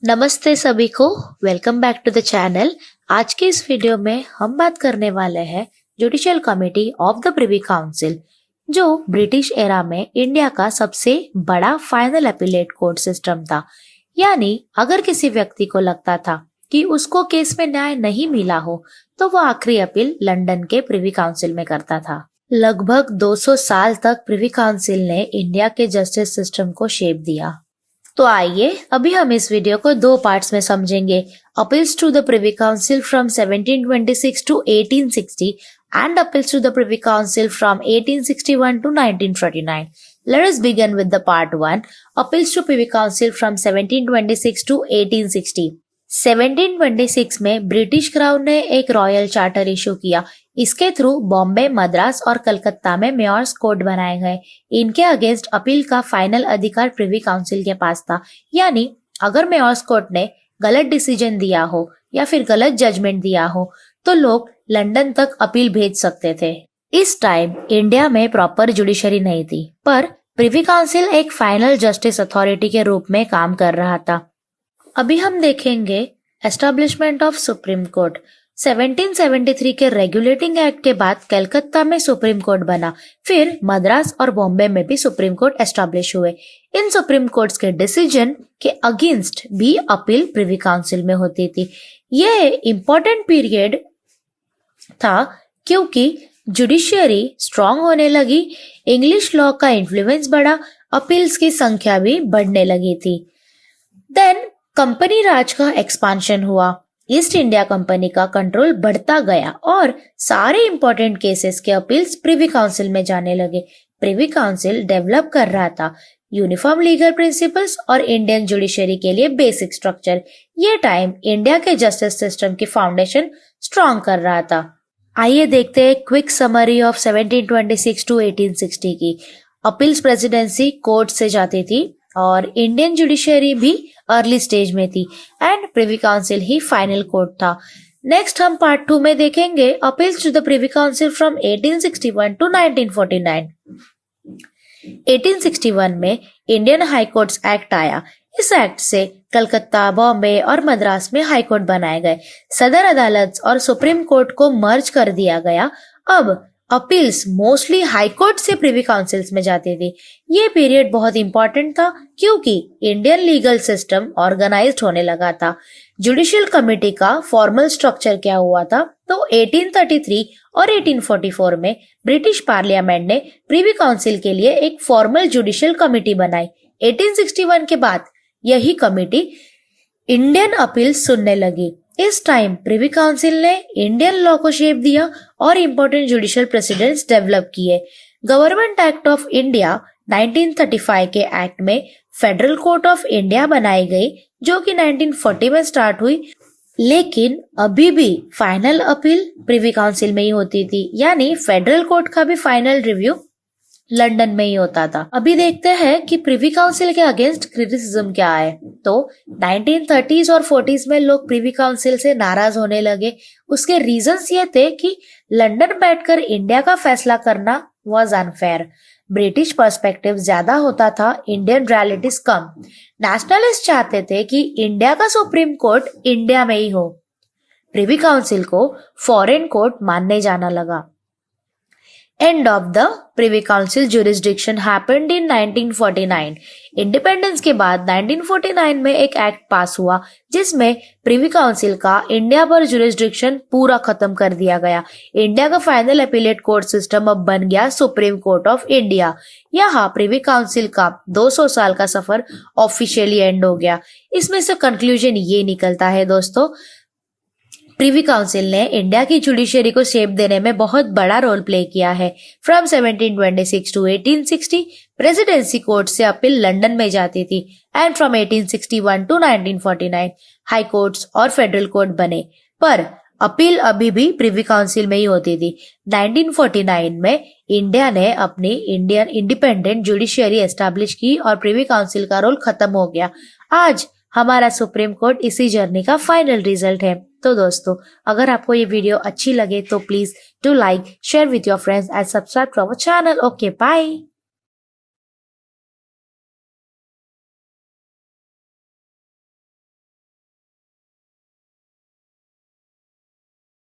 नमस्ते सभी को। Welcome back to the channel. आज के इस वीडियो में हम बात करने वाले हैं judicial committee of the privy council, जो ब्रिटिश एरा में इंडिया का सबसे बड़ा फाइनल अपीलेट कोर्ट सिस्टम था। यानी अगर किसी व्यक्ति को लगता था कि उसको केस में न्याय नहीं मिला हो तो वो आखिरी अपील लंदन के प्रिवी काउंसिल में करता था। लगभग 200 साल तक प्रिवी काउंसिल ने इंडिया के जस्टिस सिस्टम को शेप दिया। तो आइए अभी हम इस वीडियो को दो पार्ट्स में समझेंगे। Appeals to the privy council from 1726 to 1860 and appeals to the privy council from 1861 to 1949। Let us begin with the part 1, appeals to Privy Council from 1726 to 1860। 1726 में ब्रिटिश क्राउन ने एक royal charter issue किया। इसके through Bombay, Madras और कलकत्ता में Myers code बनाए गए। इनके अगेंस्ट अपील का फाइनल अधिकार प्रिवी काउंसिल के पास था। यानी अगर मेयर्स कोर्ट ने गलत डिसीजन दिया हो या फिर गलत जजमेंट दिया हो तो लोग लंदन तक अपील भेज सकते थे। इस टाइम इंडिया में प्रॉपर जुडिशरी नहीं थी, पर प्रिवी काउंसिल एक फाइनल जस्टिस अथॉरिटी के रूप में काम कर रहा था। अभी हम देखेंगे एस्टेब्लिशमेंट ऑफ सुप्रीम कोर्ट। 1773 के रेगुलेटिंग एक्ट के बाद कलकत्ता में सुप्रीम कोर्ट बना। फिर मद्रास और बॉम्बे में भी सुप्रीम कोर्ट एस्टेब्लिश हुए। इन सुप्रीम कोर्ट्स के डिसीजन के अगेंस्ट भी अपील प्रिवी काउंसिल में होती थी। ये इम्पोर्टेंट पीरियड था क्योंकि जुडिशियरी स्ट्रांग होने लगी, इंग्लिश लॉ का इन्फ्लुएंस बढ़ा, अपील्स की संख्या भी बढ़ने लगी थी। देन कंपनी राज का एक्सपांशन हुआ। ईस्ट इंडिया कंपनी का कंट्रोल बढ़ता गया और सारे इंपॉर्टेंट केसेस के अपील्स प्रिवी काउंसिल में जाने लगे। प्रिवी काउंसिल डेवलप कर रहा था यूनिफॉर्म लीगल प्रिंसिपल्स और इंडियन जुडिशरी के लिए बेसिक स्ट्रक्चर। ये टाइम इंडिया के जस्टिस सिस्टम की फाउंडेशन स्ट्रॉन्ग कर रहा था। आइए देखते हैं क्विक समरी ऑफ 1726 टू 1860 की। अपील्स प्रेसिडेंसी कोर्ट से जाती थी और इंडियन जुडिशरी भी अर्ली स्टेज में थी एंड प्रिवी काउंसिल ही फाइनल कोर्ट था। नेक्स्ट हम पार्ट 2 में देखेंगे appeals to the privy council from 1861 to 1949। 1861 में इंडियन हाई कोर्ट्स एक्ट आया। इस एक्ट से कलकत्ता, बॉम्बे और मद्रास में हाई कोर्ट बनाए गए। सदर अदालत और सुप्रीम कोर्ट को मर्ज कर दिया गया। अब अपील्स मोस्टली हाई कोर्ट से प्रिवी काउंसिल्स में जाती थी। ये पीरियड बहुत इंपॉर्टेंट था क्योंकि इंडियन लीगल सिस्टम ऑर्गेनाइज्ड होने लगा था। जुडिशियल कमेटी का फॉर्मल स्ट्रक्चर क्या हुआ था तो 1833 और 1844 में ब्रिटिश पार्लियामेंट ने प्रिवी काउंसिल के लिए एक फॉर्मल जुडिशियल कमेटी बनाई। 1861 के बाद यही कमेटी इंडियन अपील सुनने लगी। इस टाइम प्रिवी काउंसिल ने इंडियन लॉ को शेप दिया और इम्पोर्टेंट जुडिशियल प्रेसिडेंट्स डेवलप किए। गवर्नमेंट एक्ट ऑफ इंडिया 1935 के एक्ट में फेडरल कोर्ट ऑफ इंडिया बनाई गई, जो कि 1940 में स्टार्ट हुई, लेकिन अभी भी फाइनल अपील प्रिवी काउंसिल में ही होती थी। यानी फेडरल कोर्ट का भी फाइनल रिव्यू लंदन में ही होता था। अभी देखते हैं कि प्रिवी काउंसिल के अगेंस्ट क्रिटिसिज्म क्या है। तो 1930s और 40s में लोग प्रिवी काउंसिल से नाराज होने लगे। उसके रीजंस ये थे कि लंदन बैठकर इंडिया का फैसला करना वाज अनफेयर, ब्रिटिश पर्सपेक्टिव ज्यादा होता था, इंडियन रियलिटीज कम। नेशनलिस्ट चाहते थे कि इंडिया का सुप्रीम कोर्ट इंडिया में ही हो। प्रिवी काउंसिल को फॉरेन कोर्ट मानने जाना लगा। End of the Privy Council jurisdiction happened in 1949। Independence के बाद 1949 में एक एक्ट पास हुआ जिसमें प्रिवी काउंसिल का इंडिया पर जुरिस्डिक्शन पूरा खत्म कर दिया गया। इंडिया का फाइनल अपीलेट कोर्ट सिस्टम अब बन गया सुप्रीम कोर्ट ऑफ इंडिया। यहाँ प्रिवी काउंसिल का 200 साल का सफर ऑफिशियली एंड हो गया। इसमें से कंक्लूजन ये निकलता है दोस्तों, प्रिवी काउंसिल ने इंडिया की जुडिशरी को शेप देने में बहुत बड़ा रोल प्ले किया है। फ्रॉम 1726 टू 1860 प्रेसिडेंसी कोर्ट से अपील लंदन में जाती थी and from 1861 to 1949 high courts और फेडरल कोर्ट बने, पर अपील अभी भी प्रिवी काउंसिल में ही होती थी। 1949 में इंडिया ने अपनी इंडियन इंडिपेंडेंट जुडिशरी एस्टैब्लिश की और प्रिवी काउंसिल का रोल खत्म हो गया। आज हमारा सुप्रीम कोर्ट इसी जर्नी का फाइनल रिजल्ट है। तो दोस्तों, अगर आपको ये वीडियो अच्छी लगे तो please do like, share with your friends and subscribe to our channel. Okay, bye.